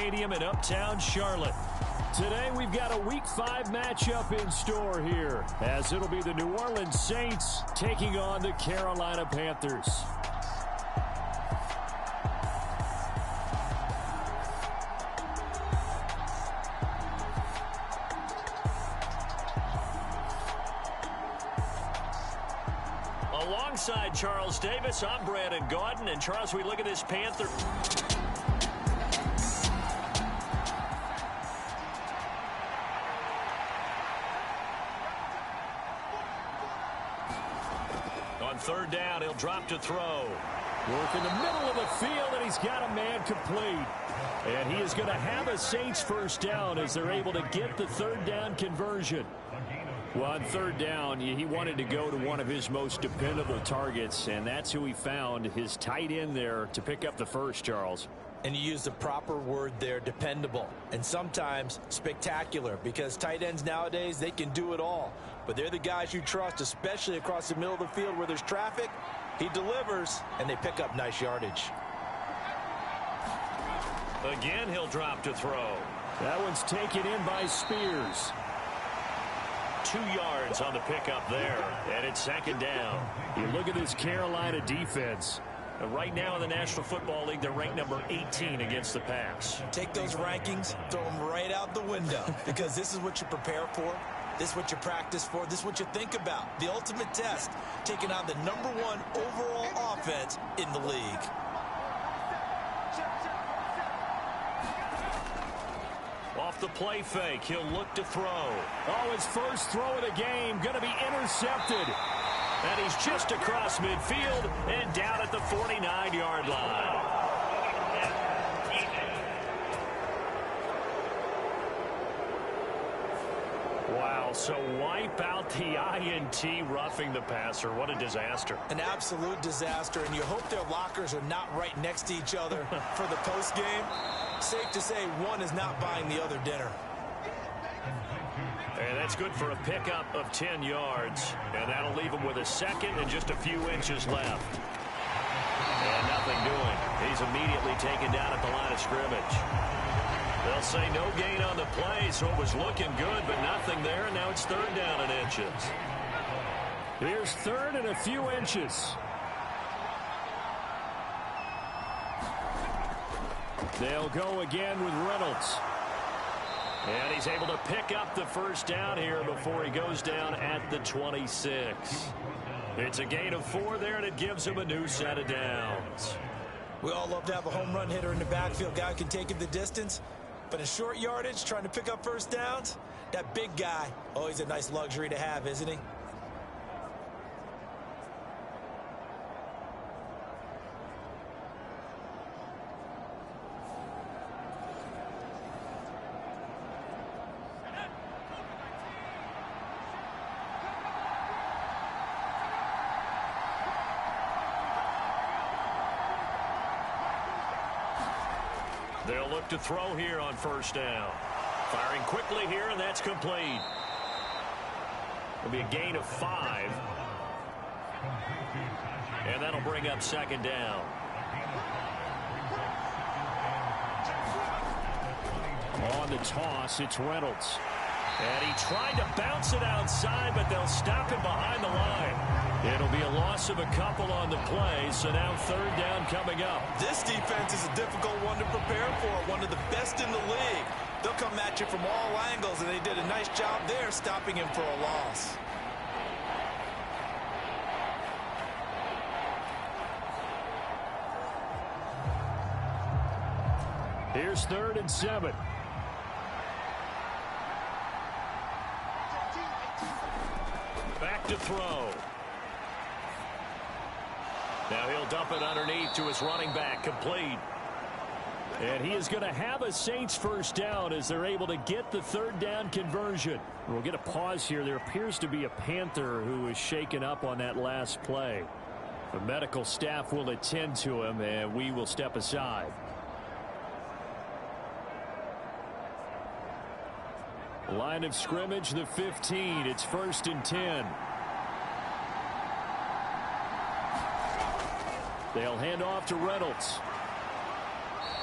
Stadium in Uptown Charlotte. Today we've got a Week 5 matchup in store here, as it'll be the New Orleans Saints taking on the Carolina Panthers. Alongside Charles Davis, I'm Brandon Gaudin. And Charles, we look at this Panther. On third down, he'll drop to throw. Work in the middle of the field, and he's got a man complete. And he is going to have a Saints first down as they're able to get the third down conversion. Well, on third down, he wanted to go to one of his most dependable targets, and that's who he found, his tight end there, to pick up the first, Charles. And you use the proper word there, dependable, and sometimes spectacular, because tight ends nowadays, they can do it all. But they're the guys you trust, especially across the middle of the field where there's traffic. He delivers, and they pick up nice yardage. Again, he'll drop to throw. That one's taken in by Spears. 2 yards on the pickup there, and it's second down. You look at this Carolina defense. Right now in the National Football League, they're ranked number 18 against the pass. Take those rankings, throw them right out the window, because this is what you prepare for. This is what you practice for. This is what you think about. The ultimate test, taking on the #1 overall offense in the league. Off the play fake, he'll look to throw. Oh, his first throw of the game, going to be intercepted. And he's just across midfield and down at the 49-yard line. Wow, so wipe out the INT, roughing the passer. What a disaster. An absolute disaster, and you hope their lockers are not right next to each other for the postgame. Safe to say one is not buying the other dinner. And that's good for a pickup of 10 yards. And that'll leave him with a second and just a few inches left. And nothing doing. He's immediately taken down at the line of scrimmage. They'll say no gain on the play, so it was looking good, but nothing there. And now it's third down in inches. Here's third and a few inches. They'll go again with Reynolds. And he's able to pick up the first down here before he goes down at the 26. It's a gain of 4 there, and it gives him a new set of downs. We all love to have a home run hitter in the backfield. Guy who can take it the distance. But in short yardage, trying to pick up first downs, that big guy, always a nice luxury to have, isn't he? They'll look to throw here on first down. Firing quickly here, and that's complete. It'll be a gain of 5. And that'll bring up second down. On the toss, it's Reynolds. And he tried to bounce it outside, but they'll stop him behind the line. It'll be a loss of a couple on the play, so now third down coming up. This defense is a difficult one to prepare for, one of the best in the league. They'll come at you from all angles, and they did a nice job there stopping him for a loss. Here's 3rd and 7. Back to throw. Now he'll dump it underneath to his running back, complete. And he is going to have a Saints first down as they're able to get the third down conversion. We'll get a pause here. There appears to be a Panther who is shaken up on that last play. The medical staff will attend to him, and we will step aside. Line of scrimmage, the 15. It's 1st and 10. They'll hand off to Reynolds.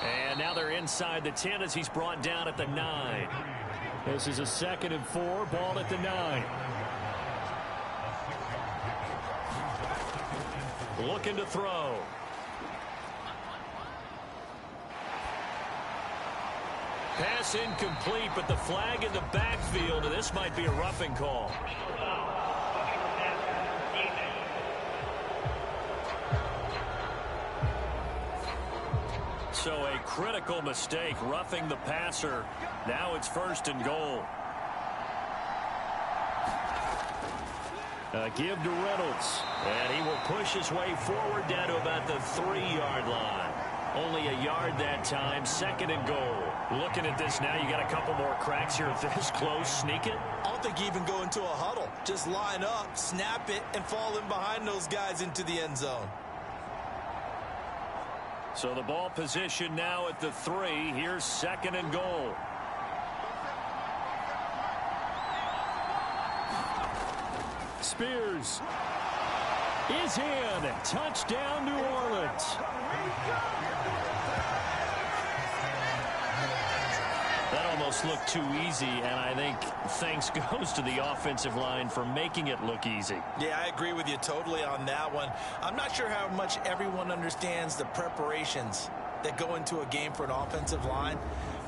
And now they're inside the 10 as he's brought down at the 9. This is a 2nd and 4, ball at the 9. Looking to throw. Pass incomplete, but the flag in the backfield, and this might be a roughing call. So a critical mistake, roughing the passer. Now it's 1st and goal. Give to Reynolds, and he will push his way forward down to about the 3-yard line. Only a yard that time, 2nd and goal. Looking at this now, you got a couple more cracks here this close. Sneak it? I don't think you even go into a huddle. Just line up, snap it, and fall in behind those guys into the end zone. So the ball position now at the 3. Here's 2nd and goal. Spears is in. Touchdown, New Orleans. That almost looked too easy, and I think thanks goes to the offensive line for making it look easy. Yeah, I agree with you totally on that one. I'm not sure how much everyone understands the preparations that go into a game for an offensive line,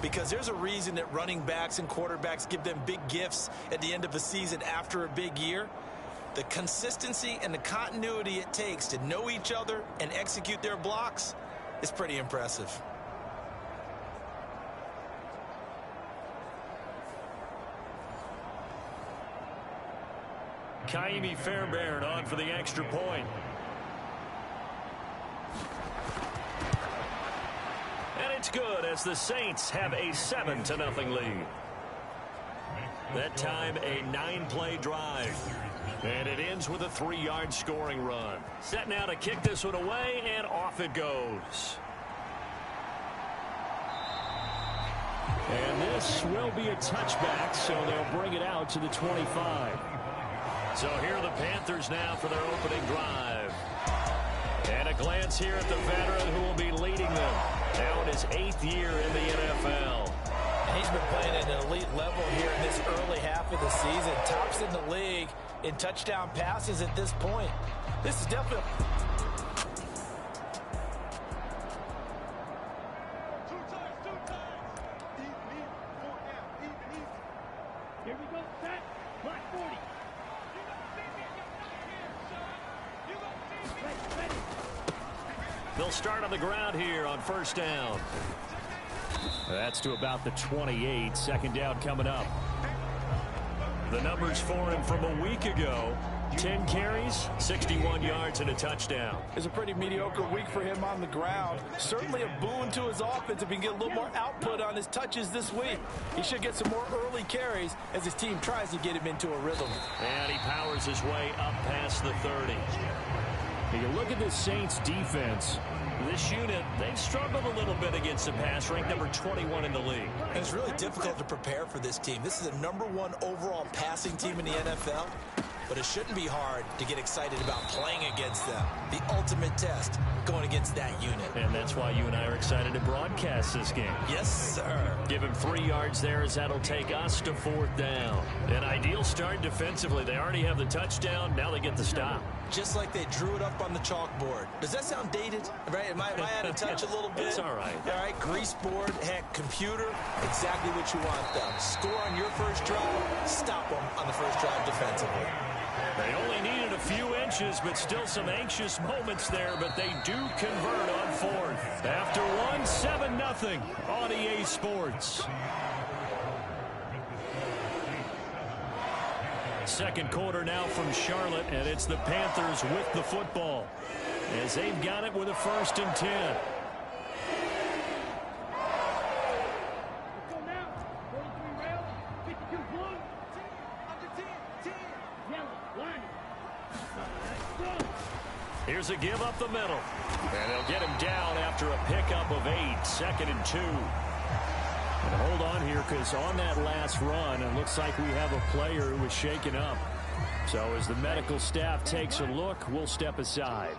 because there's a reason that running backs and quarterbacks give them big gifts at the end of a season after a big year. The consistency and the continuity it takes to know each other and execute their blocks is pretty impressive. Kaimi Fairbairn on for the extra point. And it's good as the Saints have a 7-0 lead. That time a 9-play drive. And it ends with a 3-yard scoring run. Set now to kick this one away, and off it goes. And this will be a touchback, so they'll bring it out to the 25. So here are the Panthers now for their opening drive. And a glance here at the veteran who will be leading them. Now in his 8th year in the NFL. And he's been playing at an elite level here in this early half of the season. Tops in the league in touchdown passes at this point. This is definitely... Here we go, set, block 40. They'll start on the ground here on 1st down. That's to about the 28. 2nd down coming up. The numbers for him from a week ago. 10 carries, 61 yards, and a touchdown. It's a pretty mediocre week for him on the ground. Certainly a boon to his offense if he can get a little more output on his touches this week. He should get some more early carries as his team tries to get him into a rhythm. And he powers his way up past the 30. You look at this Saints defense. This unit, they've struggled a little bit against the pass, ranked number 21 in the league. And it's really difficult to prepare for this team. This is a #1 overall passing team in the NFL. But it shouldn't be hard to get excited about playing against them. The ultimate test going against that unit. And that's why you and I are excited to broadcast this game. Yes, sir. Give him 3 yards there as that'll take us to 4th down. An ideal start defensively. They already have the touchdown. Now they get the stop. Just like they drew it up on the chalkboard. Does that sound dated? Right? Am I out of touch a little bit? It's all right. All right, grease board, heck, computer, exactly what you want, though. Score on your first drive, stop them on the first drive defensively. They only needed a few inches, but still some anxious moments there, but they do convert on 4th. After one, 7-0 on EA Sports. Second quarter now from Charlotte, and it's the Panthers with the football as they've got it with a 1st and 10. Here's a give up the middle. And they'll get him down after a pickup of 8. 2nd and 2. And hold on here, because on that last run, it looks like we have a player who was shaken up. So as the medical staff takes a look, we'll step aside.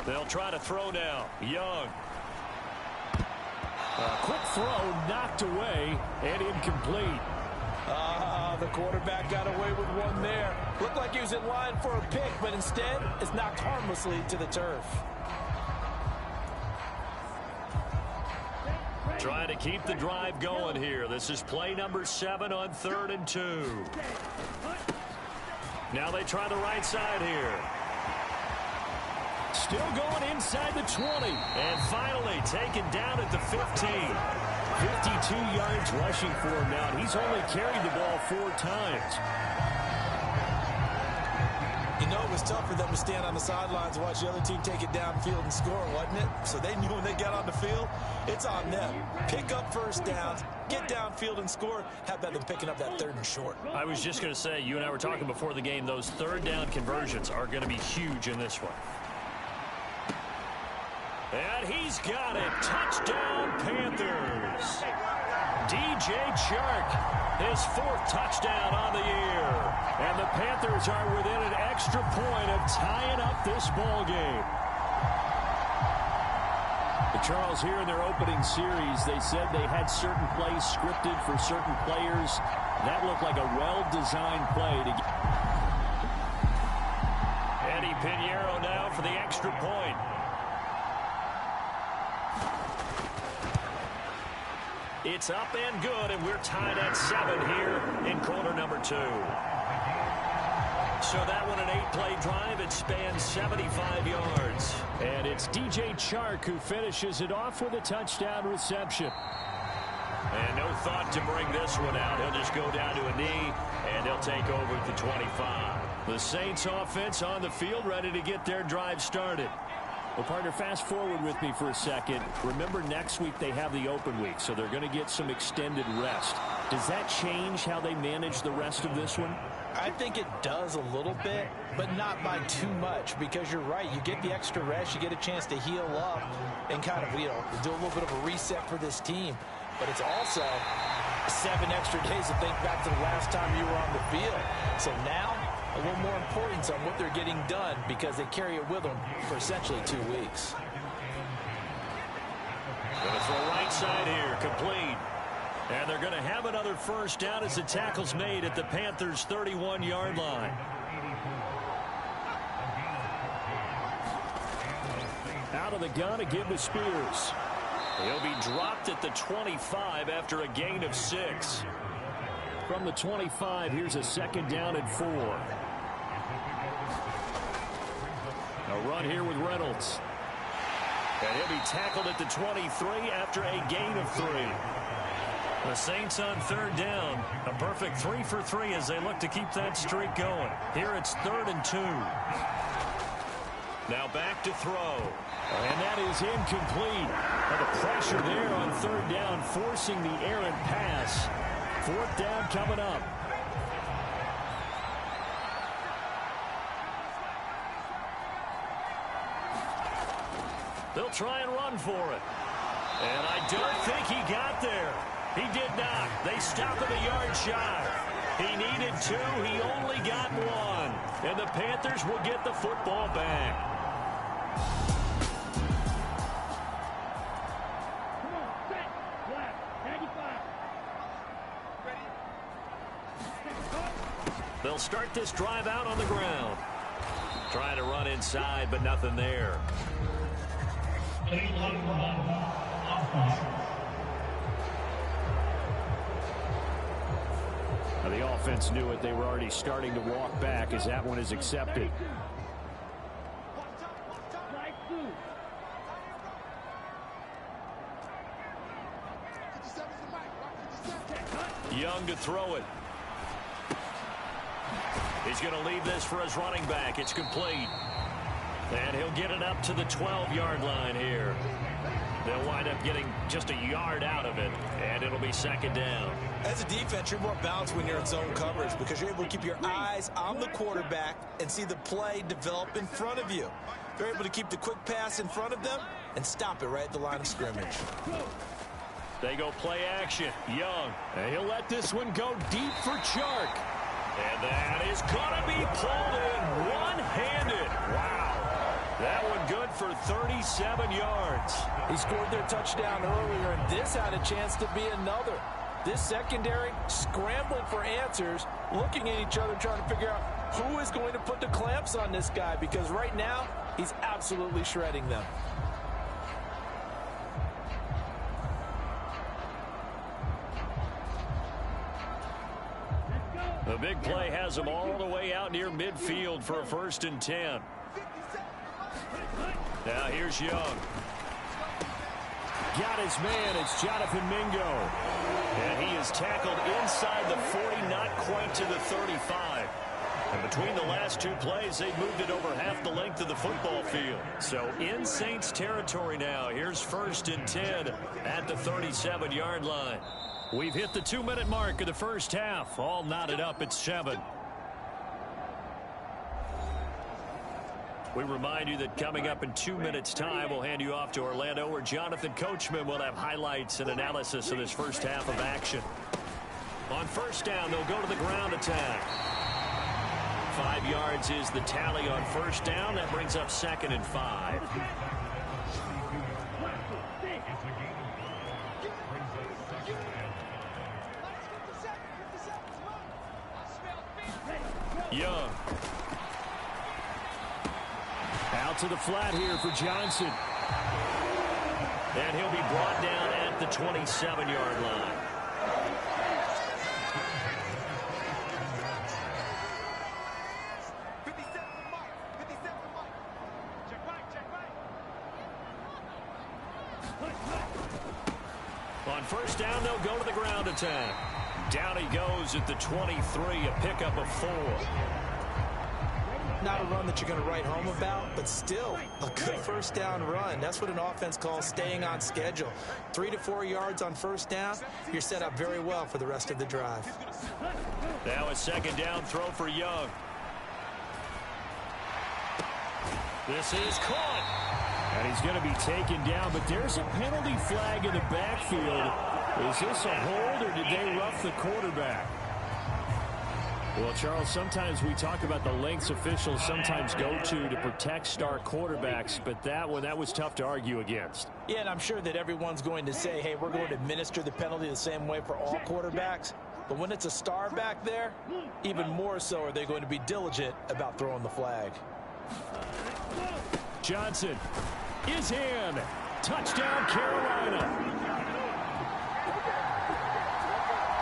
They'll try to throw now. Young. A quick throw knocked away and incomplete. The quarterback got away with one there. Looked like he was in line for a pick, but instead it's knocked harmlessly to the turf. Trying to keep the drive going here. This is play number 7 on 3rd and 2. Now they try the right side here. Still going inside the 20. And finally taken down at the 15. 52 yards rushing for him now. He's only carried the ball 4 times. You know, it was tough for them to stand on the sidelines and watch the other team take it downfield and score, wasn't it? So they knew when they got on the field, it's on them. Pick up first downs, get downfield and score. How about them picking up that 3rd and short? I was just going to say, you and I were talking before the game, those 3rd down conversions are going to be huge in this one. And he's got it. Touchdown, Panthers. DJ Chark, his 4th touchdown on the year. And the Panthers are within an extra point of tying up this ball game. Charles, here in their opening series, they said they had certain plays scripted for certain players. That looked like a well-designed play. Eddie Pinheiro now for the extra point. It's up and good, and we're tied at 7 here in quarter number 2. So that one, an 8-play drive. It spans 75 yards. And it's DJ Chark who finishes it off with a touchdown reception. And no thought to bring this one out. He'll just go down to a knee, and they'll take over at the 25. The Saints offense on the field, ready to get their drive started. Well, partner, fast forward with me for a second. Remember, next week they have the open week, so they're going to get some extended rest. Does that change how they manage the rest of this one? I think it does a little bit, but not by too much, because you're right. You get the extra rest, you get a chance to heal up and kind of, do a little bit of a reset for this team. But it's also 7 extra days to think back to the last time you were on the field. So now, a little more importance on what they're getting done, because they carry it with them for essentially 2 weeks. Going to throw right side here, complete. And they're going to have another first down as the tackle's made at the Panthers' 31-yard line. Out of the gun to give to Spears. He'll be dropped at the 25 after a gain of 6. From the 25, here's a 2nd down and 4. A run here with Reynolds. And he'll be tackled at the 23 after a gain of 3. The Saints on 3rd down. A perfect 3 for 3 as they look to keep that streak going. Here it's 3rd and 2. Now back to throw. And that is incomplete. And the pressure there on 3rd down, forcing the errant pass. 4th down coming up. They'll try and run for it. And I don't think he got there. He did not. They stop him a yard shy. He needed 2. He only got 1. And the Panthers will get the football back. Come on, set, left, 95. They'll start this drive out on the ground. Trying to run inside, but nothing there. Now the offense knew it. They were already starting to walk back as that one is accepted. Young to throw it. He's going to leave this for his running back. It's complete. And he'll get it up to the 12-yard line here. They'll wind up getting just a yard out of it, and it'll be 2nd down. As a defense, you're more balanced when you're in zone coverage, because you're able to keep your eyes on the quarterback and see the play develop in front of you. They're able to keep the quick pass in front of them and stop it right at the line of scrimmage. They go play action. Young. And he'll let this one go deep for Chark. And that is going to be pulled in one-handed. Wow. That one good for 37 yards. He scored their touchdown earlier, and this had a chance to be another. This secondary scrambling for answers, looking at each other, trying to figure out who is going to put the clamps on this guy, because right now, he's absolutely shredding them. The big play has them all the way out near midfield for a 1st and 10. Now here's Young. Got his man. It's Jonathan Mingo. And he is tackled inside the 40, not quite to the 35. And between the last two plays, they moved it over half the length of the football field. So in Saints territory now. Here's 1st and 10 at the 37-yard line. We've hit the 2-minute mark of the first half. All knotted up at 7. We remind you that coming up in 2 minutes' time, we'll hand you off to Orlando, where Jonathan Coachman will have highlights and analysis of this first half of action. On 1st down, they'll go to the ground attack. 5 yards is the tally on 1st down. That brings up 2nd and 5. Young. Out to the flat here for Johnson. And he'll be brought down at the 27-yard line. On 1st down, they'll go to the ground attack. Down he goes at the 23, a pickup of 4. Not a run that you're going to write home about, but still a good 1st down run. That's what an offense calls staying on schedule. 3 to 4 yards on 1st down, you're set up very well for the rest of the drive. Now a 2nd down throw for Young. This is caught. And he's going to be taken down, but there's a penalty flag in the backfield. Is this a hold, or did they rough the quarterback? Well, Charles, sometimes we talk about the lengths officials sometimes go to protect star quarterbacks, but that was tough to argue against. Yeah, and I'm sure that everyone's going to say, hey, we're going to administer the penalty the same way for all quarterbacks. But when it's a star back there, even more so are they going to be diligent about throwing the flag. Johnson is in. Touchdown, Carolina.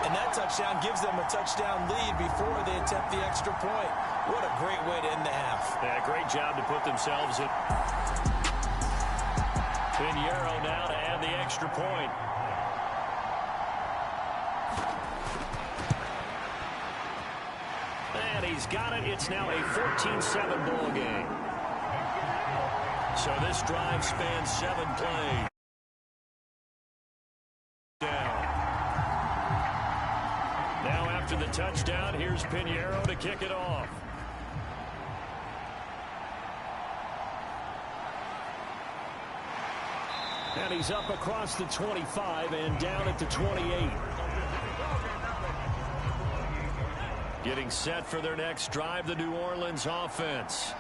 And that touchdown gives them a touchdown lead before they attempt the extra point. What a great way to end the half. Yeah, great job to put themselves in. Pinheiro now to add the extra point. And he's got it. It's now a 14-7 ball game. So this drive spans 7 plays. After the touchdown, here's Pinheiro to kick it off. And he's up across the 25 and down at the 28. Getting set for their next drive, the New Orleans offense.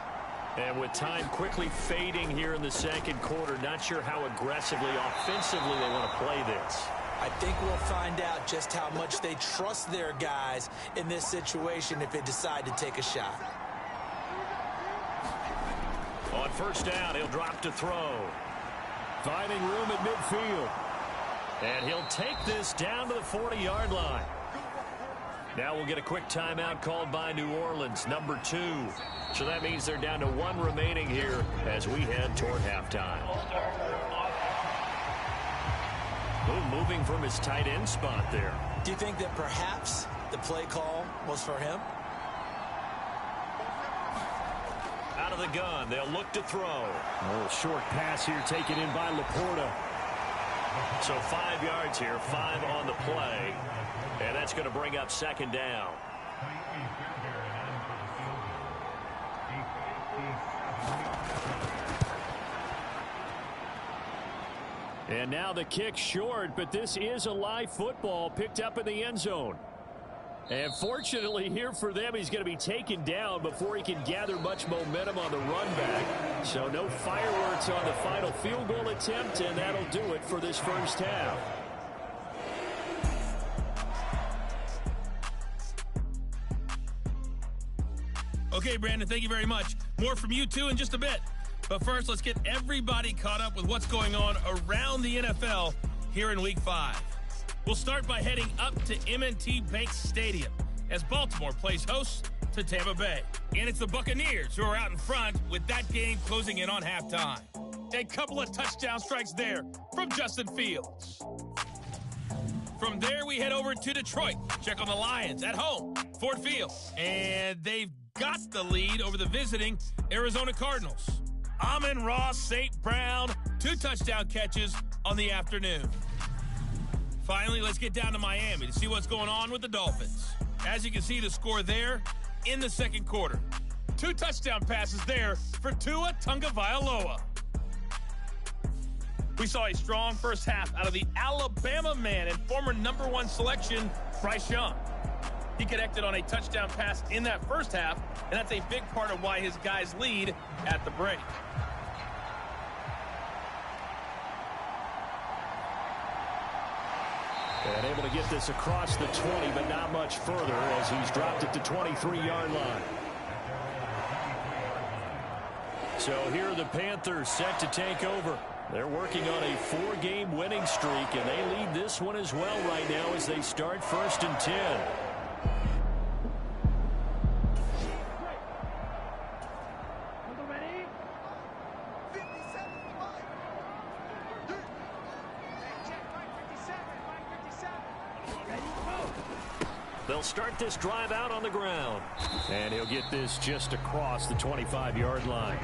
And with time quickly fading here in the 2nd quarter, not sure how aggressively, offensively they want to play this. I think we'll find out just how much they trust their guys in this situation if they decide to take a shot. On 1st down, he'll drop to throw. Finding room at midfield. And he'll take this down to the 40-yard line. Now we'll get a quick timeout called by New Orleans, number 2. So that means they're down to 1 remaining here as we head toward halftime. Moving from his tight end spot there. Do you think that perhaps the play call was for him? Out of the gun, they'll look to throw. A little short pass here taken in by Laporta. So 5 yards here, 5 on the play. And that's going to bring up 2nd down. And now the kick short, but this is a live football picked up in the end zone. And fortunately here for them, he's going to be taken down before he can gather much momentum on the run back. So no fireworks on the final field goal attempt, and that'll do it for this first half. Okay, Brandon, thank you very much. More from you, too, in just a bit. But first, let's get everybody caught up with what's going on around the NFL here in Week 5. We'll start by heading up to M&T Bank Stadium as Baltimore plays host to Tampa Bay. And it's the Buccaneers who are out in front with that game closing in on halftime. A couple of touchdown strikes there from Justin Fields. From there, we head over to Detroit. Check on the Lions at home, Ford Field. And they've got the lead over the visiting Arizona Cardinals. Amon-Ra St. Brown, 2 touchdown catches on the afternoon. Finally, let's get down to Miami to see what's going on with the Dolphins. As you can see, the score there in the second quarter. 2 touchdown passes there for Tua Tagovailoa. We saw a strong first half out of the Alabama man and former #1 selection, Bryce Young. He connected on a touchdown pass in that first half, and that's a big part of why his guys lead at the break. And able to get this across the 20, but not much further as he's dropped it to 23-yard line. So here are the Panthers set to take over. They're working on a 4-game winning streak, and they lead this one as well right now as they start 1st and 10. They'll start this drive out on the ground. And he'll get this just across the 25-yard line.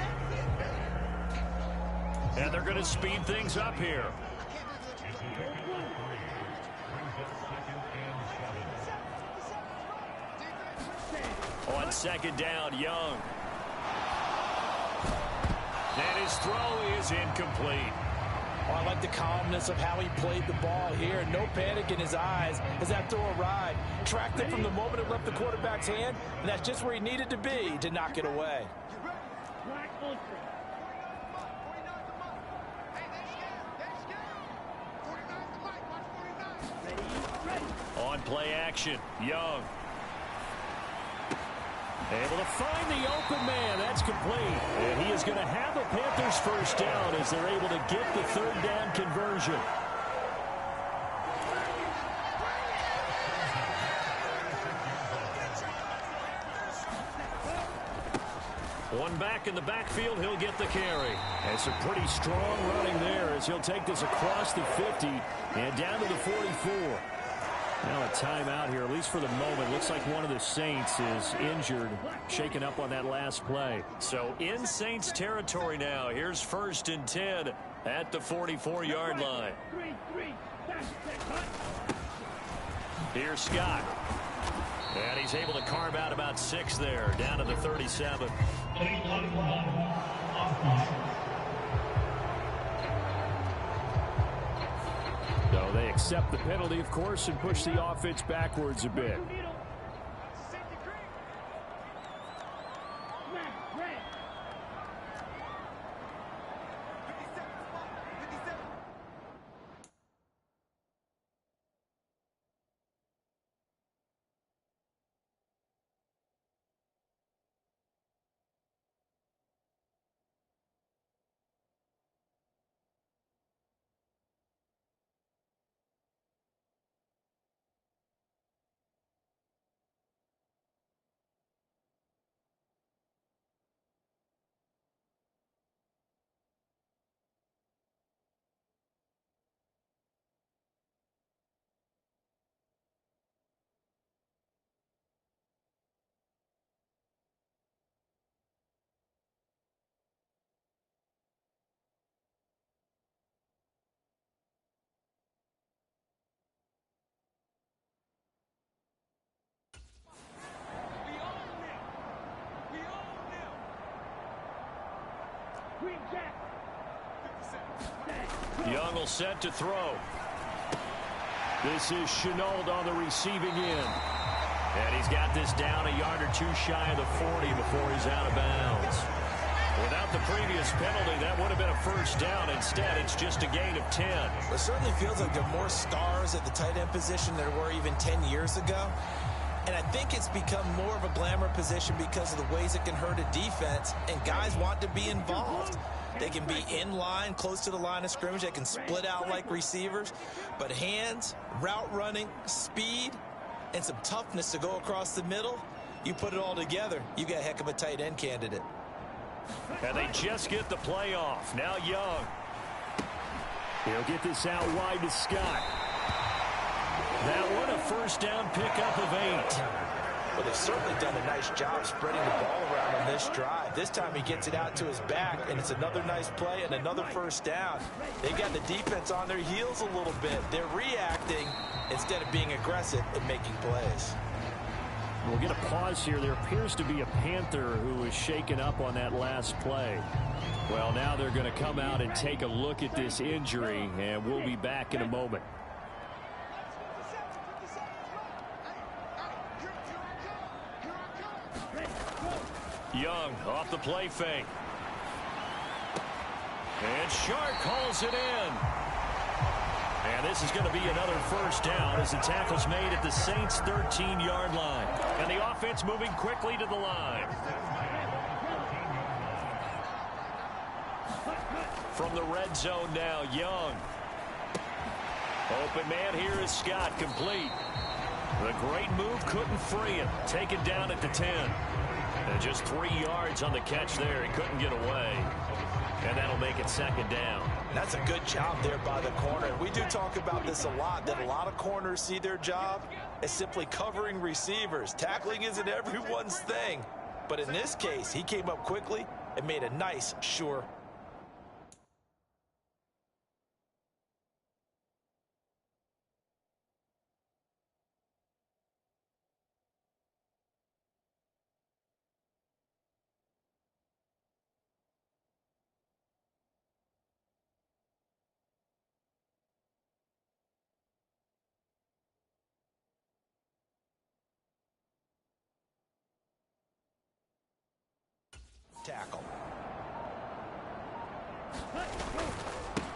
And they're going to speed things up here. On 2nd down, Young. And his throw is incomplete. Oh, I like the calmness of how he played the ball here. No panic in his eyes as that throw arrived. Tracked it from the moment it left the quarterback's hand, and that's just where he needed to be to knock it away. On play action, Young. Able to find the open man. That's complete. And he is going to have the Panthers first down as they're able to get the 3rd down conversion. One back in the backfield, he'll get the carry. And some pretty strong running there as he'll take this across the 50 and down to the 44. Now a timeout here, at least for the moment. Looks like one of the Saints is injured, shaken up on that last play. So in Saints territory now. Here's 1st and 10 at the 44-yard line. Here's Scott. And he's able to carve out about 6 there, down to the 37. So they accept the penalty, of course, and push the offense backwards a bit. Young will set to throw. This is Shenault on the receiving end. And he's got this down a yard or two shy of the 40 before he's out of bounds. Without the previous penalty, that would have been a first down. Instead, it's just a gain of 10. It certainly feels like there are more stars at the tight end position than there were even 10 years ago. And I think it's become more of a glamour position because of the ways it can hurt a defense, and guys want to be involved. They can be in line, close to the line of scrimmage. They can split out like receivers. But hands, route running, speed, and some toughness to go across the middle, you put it all together, you got a heck of a tight end candidate. And they just get the play off. Now Young. He'll get this out wide to Scott. That one a first down pickup of 8. Well, they've certainly done a nice job spreading the ball around on this drive. This time he gets it out to his back, and it's another nice play and another first down. They've got the defense on their heels a little bit. They're reacting instead of being aggressive and making plays. We'll get a pause here. There appears to be a Panther who was shaken up on that last play. Well, now they're going to come out and take a look at this injury, and we'll be back in a moment. Young off the play fake. And Shark calls it in. And this is going to be another first down as the tackle's made at the Saints' 13-yard line. And the offense moving quickly to the line. From the red zone now, Young. Open man here is Scott, complete. The great move couldn't free it. Taken down at the 10. And just 3 yards on the catch there. He couldn't get away. And that'll make it second down. That's a good job there by the corner. We do talk about this a lot, that a lot of corners see their job as simply covering receivers. Tackling isn't everyone's thing. But in this case, he came up quickly and made a nice, sure. Tackle.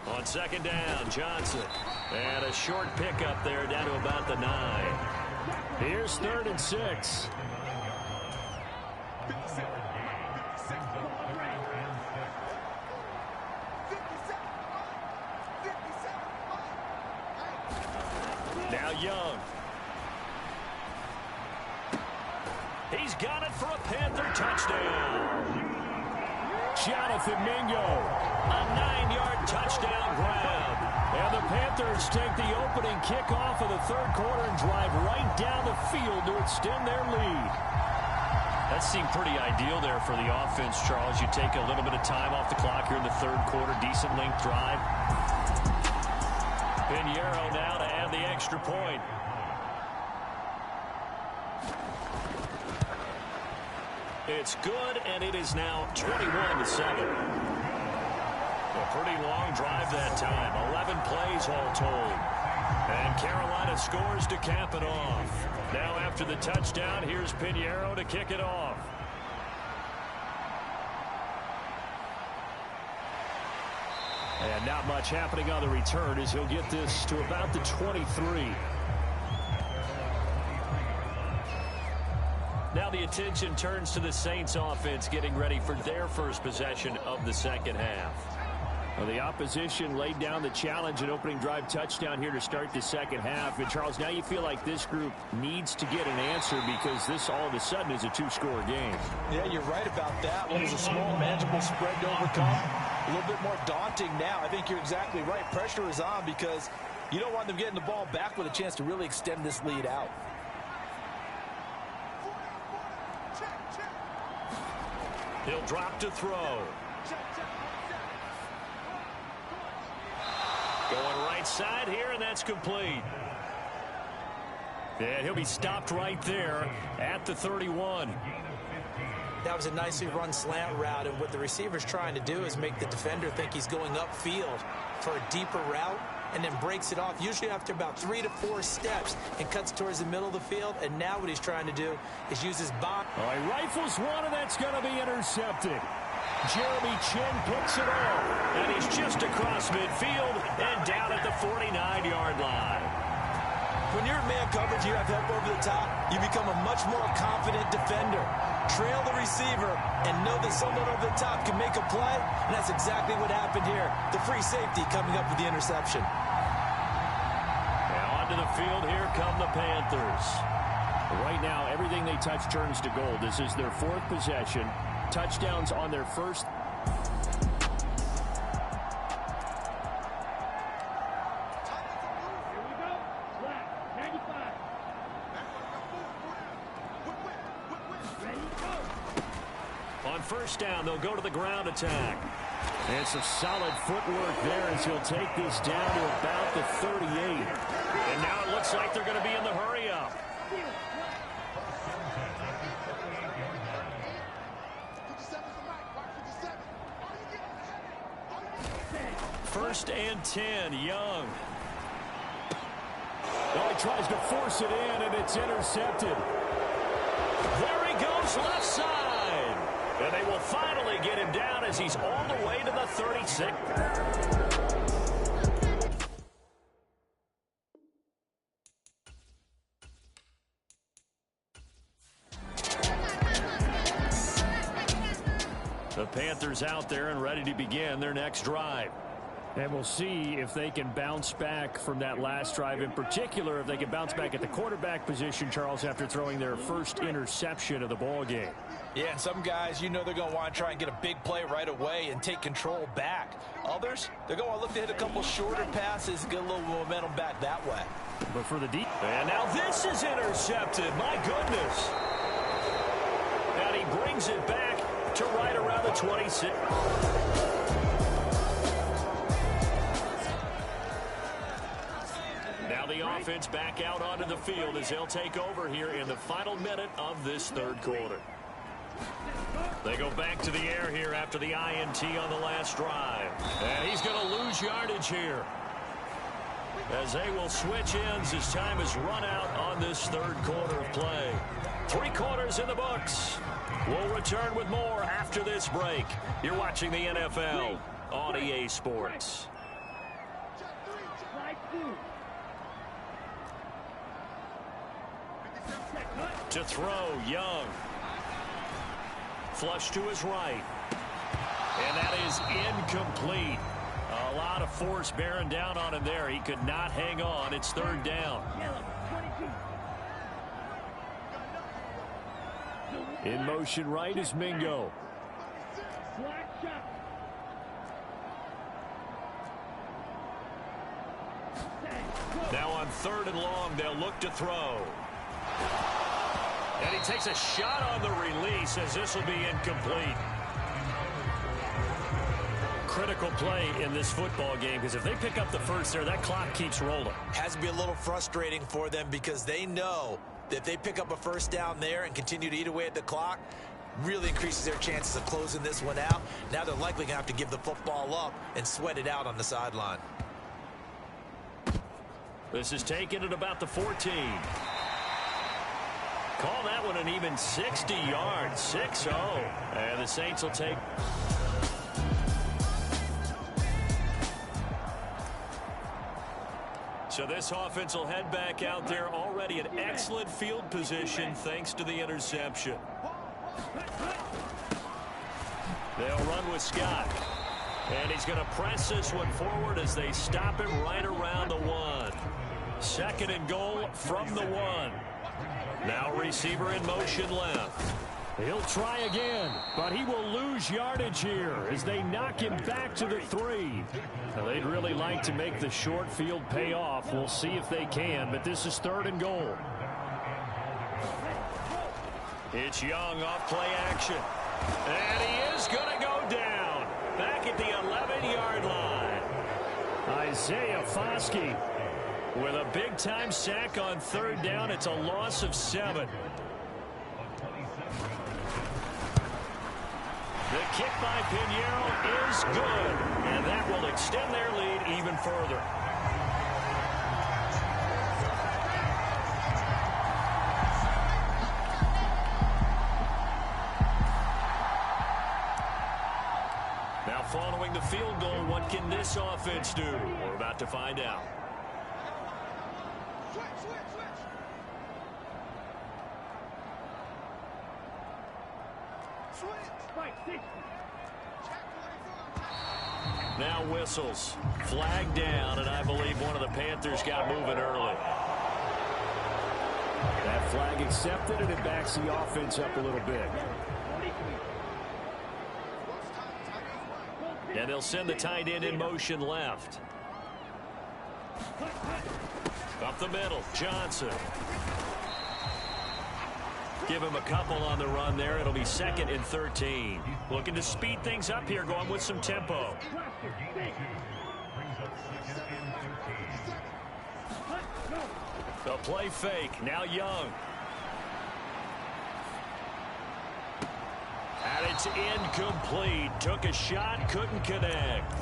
On second down, Johnson. And a short pickup there down to about the 9. Here's 3rd and 6. Now Young. He's got it for a Panther touchdown. Jonathan Mingo, a 9-yard touchdown grab. And the Panthers take the opening kickoff of the 3rd quarter and drive right down the field to extend their lead. That seemed pretty ideal there for the offense, Charles. You take a little bit of time off the clock here in the 3rd quarter, decent length drive. Pinheiro now to add the extra point. It's good, and it is now 21-7. A pretty long drive that time. 11 plays all told. And Carolina scores to cap it off. Now after the touchdown, here's Pinheiro to kick it off. And not much happening on the return as he'll get this to about the 23. Now the attention turns to the Saints offense getting ready for their first possession of the second half. Well, the opposition laid down the challenge and opening drive touchdown here to start the second half. And Charles, now you feel like this group needs to get an answer because this all of a sudden is a 2-score game. Yeah, you're right about that. One was a small, manageable spread to overcome. A little bit more daunting now. I think you're exactly right. Pressure is on because you don't want them getting the ball back with a chance to really extend this lead out. He'll drop to throw. Going right side here, and that's complete. And he'll be stopped right there at the 31. That was a nicely run slant route, and what the receiver's trying to do is make the defender think he's going upfield for a deeper route, and then breaks it off, usually after about 3 to 4 steps, and cuts towards the middle of the field. And now what he's trying to do is use his body. All right, rifles one, and that's going to be intercepted. Jeremy Chinn picks it off, and he's just across midfield and down at the 49-yard line. When you're in man coverage, you have help over the top, you become a much more confident defender. Trail the receiver and know that someone over the top can make a play, and that's exactly what happened here. The free safety coming up with the interception. Now onto the field, here come the Panthers. Right now, everything they touch turns to gold. This is their 4th possession. Touchdowns on their first. Here we go. Flat. 95. Ready, go. On first down, they'll go to the ground attack. And some solid footwork there as he'll take this down to about the 38. And now it looks like they're going to be in the hurry-up. First and 10, Young. Well, he tries to force it in, and it's intercepted. There he goes, left side. And they will finally get him down as he's all the way to the 36. The Panthers out there and ready to begin their next drive. And we'll see if they can bounce back from that last drive. In particular, if they can bounce back at the quarterback position, Charles, after throwing their first interception of the ball game. Yeah, and some guys, you know they're going to want to try and get a big play right away and take control back. Others, they're going to look to hit a couple shorter passes and get a little momentum back that way. But for the deep. And now this is intercepted. My goodness. And he brings it back to right around the 26. Now the offense back out onto the field as they'll take over here in the final minute of this third quarter. They go back to the air here after the INT on the last drive. And he's going to lose yardage here, as they will switch ends as time has run out on this third quarter of play. 3 quarters in the books. We'll return with more after this break. You're watching the NFL on EA Sports. To throw, Young. Flush to his right. And that is incomplete. A lot of force bearing down on him there. He could not hang on. It's third down. In motion right is Mingo. Now on 3rd and long, they'll look to throw. And he takes a shot on the release as this will be incomplete. Critical play in this football game, because if they pick up the first there, that clock keeps rolling. Has to be a little frustrating for them because they know that if they pick up a first down there and continue to eat away at the clock, really increases their chances of closing this one out. Now they're likely going to have to give the football up and sweat it out on the sideline. This is taken at about the 14. Call that one an even 60 yards, 6-0. And the Saints will take. So this offense will head back out there already in excellent field position thanks to the interception. They'll run with Scott. And he's going to press this one forward as they stop it right around the 1. 2nd and goal from the 1. Now receiver in motion left. He'll try again, but he will lose yardage here as they knock him back to the 3. Now, they'd really like to make the short field pay off. We'll see if they can, but this is 3rd and goal. It's Young off play action. And he is going to go down back at the 11-yard line. Isaiah Foskey with a big-time sack on 3rd down. It's a loss of 7. kick by Pinheiro is good, and that will extend their lead even further. Now following the field goal, what can this offense do? We're about to find out. Now whistles. Flag down, and I believe one of the Panthers got moving early. That flag accepted, and it backs the offense up a little bit. And they'll send the tight end in motion left. Up the middle, Johnson. Give him a couple on the run there. It'll be 2nd and 13. Looking to speed things up here, going with some tempo. The play fake. Now Young. And it's incomplete. Took a shot, couldn't connect.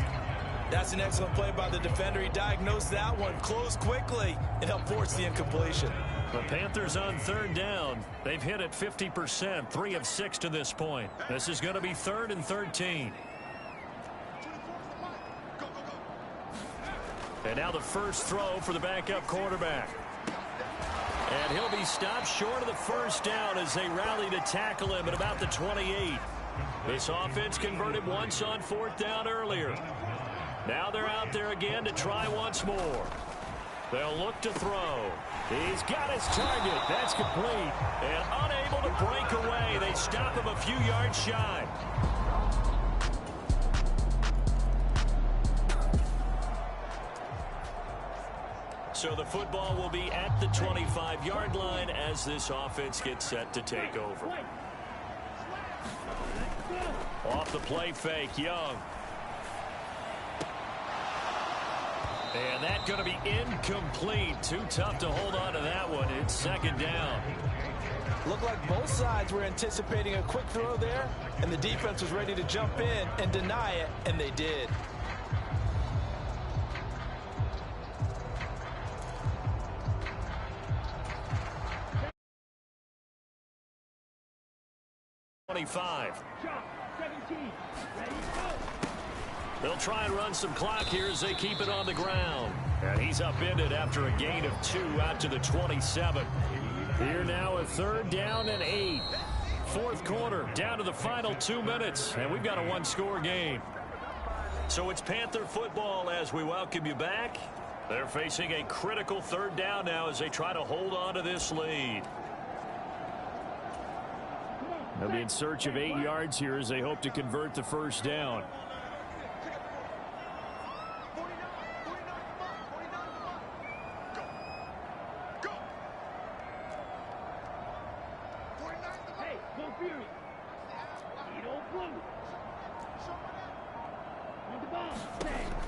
That's an excellent play by the defender. He diagnosed that one, closed quickly, and helped force the incompletion. The Panthers on 3rd down. They've hit it 50%, 3 of 6 to this point. This is going to be 3rd and 13. And now the first throw for the backup quarterback. And he'll be stopped short of the first down as they rally to tackle him at about the 28. This offense converted once on 4th down earlier. Now they're out there again to try once more. They'll look to throw. He's got his target. That's complete. And unable to break away. They stop him a few yards shy. So the football will be at the 25-yard line as this offense gets set to take over. Off the play fake, Young. And that's going to be incomplete. Too tough to hold on to that one. It's 2nd down. Looked like both sides were anticipating a quick throw there, and the defense was ready to jump in and deny it, and they did. They'll try and run some clock here as they keep it on the ground. And he's upended after a gain of 2 out to the 27. Here now a 3rd down and 8. 4th quarter, down to the final 2 minutes. And we've got a one-score game. So it's Panther football as we welcome you back. They're facing a critical 3rd down now as they try to hold on to this lead. They'll be in search of 8 yards here as they hope to convert the first down.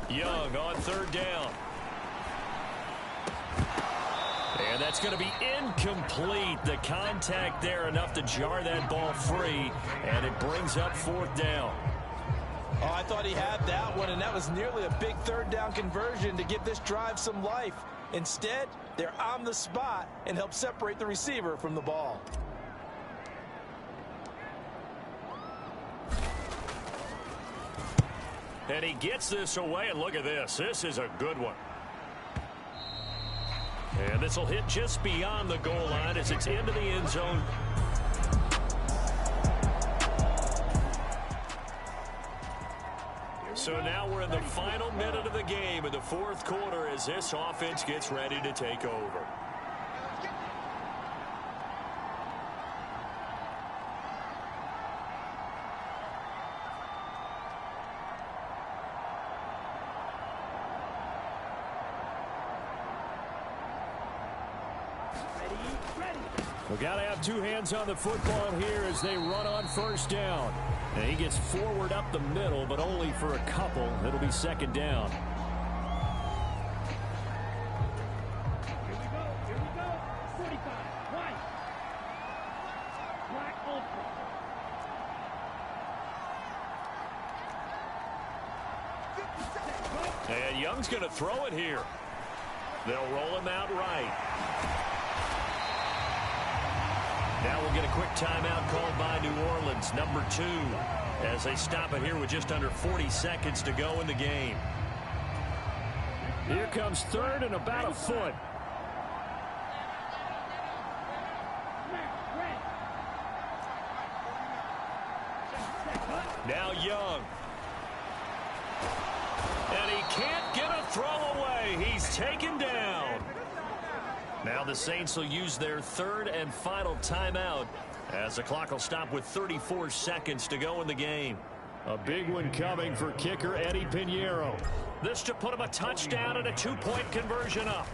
Young on 3rd down. And that's going to be incomplete. The contact there enough to jar that ball free, and it brings up 4th down. Oh, I thought he had that one, and that was nearly a big 3rd down conversion to give this drive some life. Instead, they're on the spot and help separate the receiver from the ball. And he gets this away, and look at this. This is a good one. And this will hit just beyond the goal line as it's into the end zone. So now we're in the final minute of the game in the 4th quarter as this offense gets ready to take over. We've got to have 2 hands on the football here as they run on 1st down. And he gets forward up the middle, but only for a couple. It'll be 2nd down. Here we go. 45. Right. Black ultra. And Young's going to throw it here. They'll roll him out right. Now we'll get a quick timeout called by New Orleans, number 2, as they stop it here with just under 40 seconds to go in the game. Here comes third and about a foot. Now Young. And he can't get a throw away. He's taken down. Now the Saints will use their third and final timeout as the clock will stop with 34 seconds to go in the game. A big one coming for kicker Eddie Pinheiro. This to put him a touchdown and a 2-point conversion up.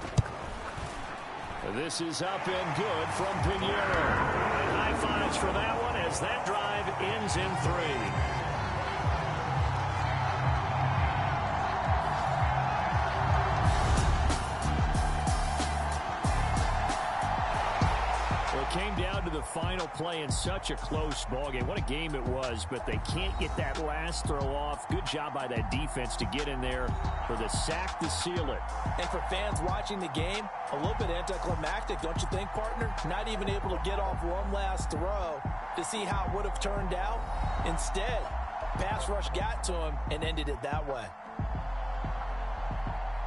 This is up and good from Pinheiro. And high fives for that one as that drive ends in 3. Came down to the final play in such a close ballgame. What a game it was, but they can't get that last throw off. Good job by that defense to get in there for the sack to seal it. And for fans watching the game, a little bit anticlimactic, don't you think, partner? Not even able to get off one last throw to see how it would have turned out. Instead, pass rush got to him and ended it that way.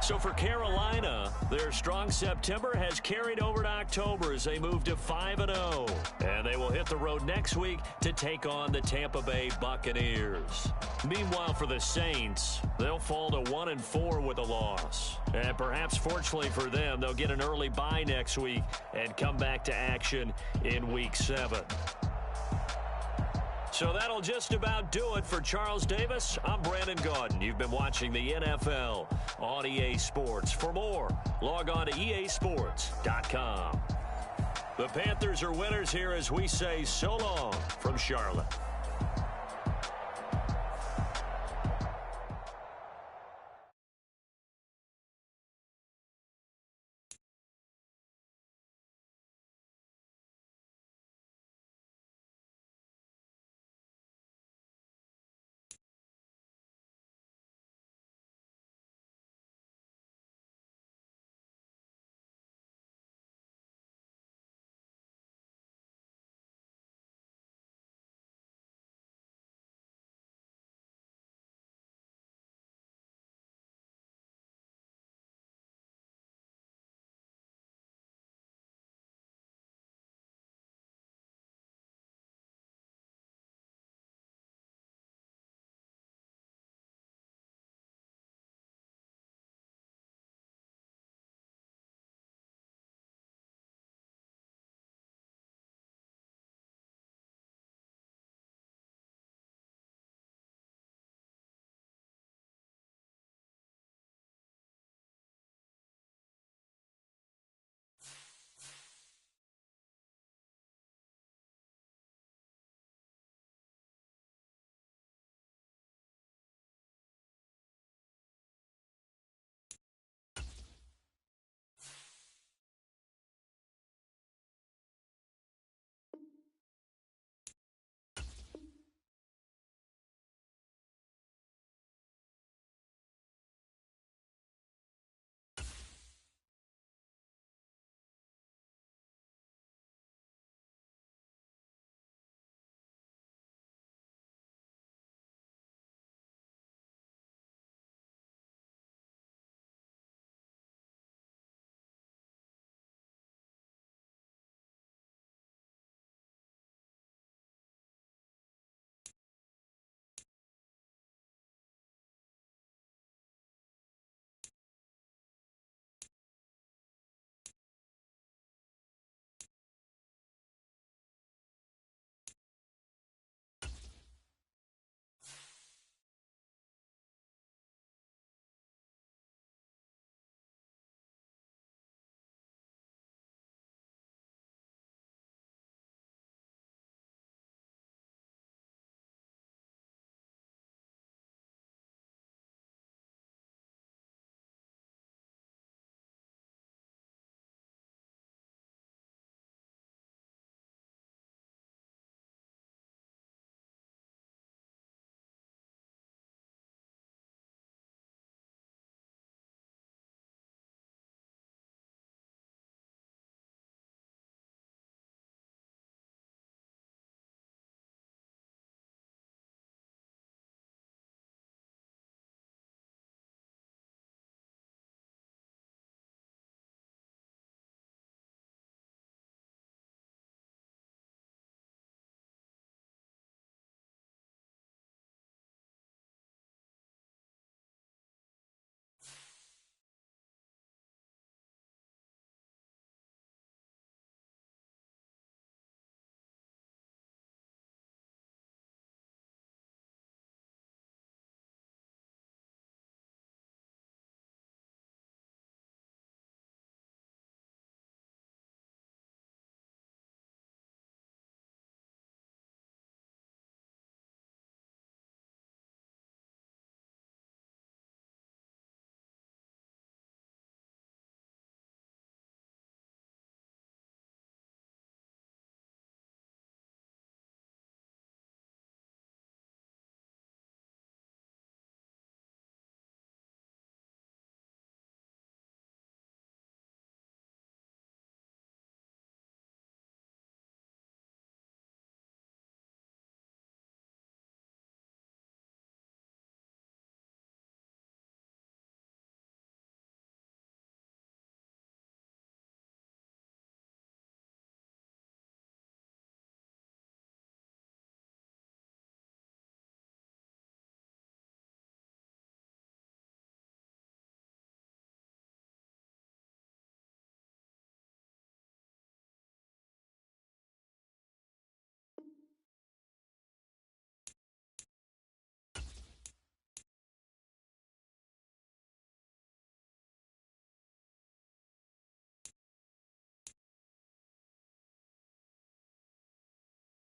So for Carolina, their strong September has carried over to October as they move to 5-0. And they will hit the road next week to take on the Tampa Bay Buccaneers. Meanwhile, for the Saints, they'll fall to 1-4 with a loss. And perhaps fortunately for them, they'll get an early bye next week and come back to action in Week 7. So that'll just about do it for Charles Davis. I'm Brandon Gaudin. You've been watching the NFL on EA Sports. For more, log on to easports.com. The Panthers are winners here as we say so long from Charlotte.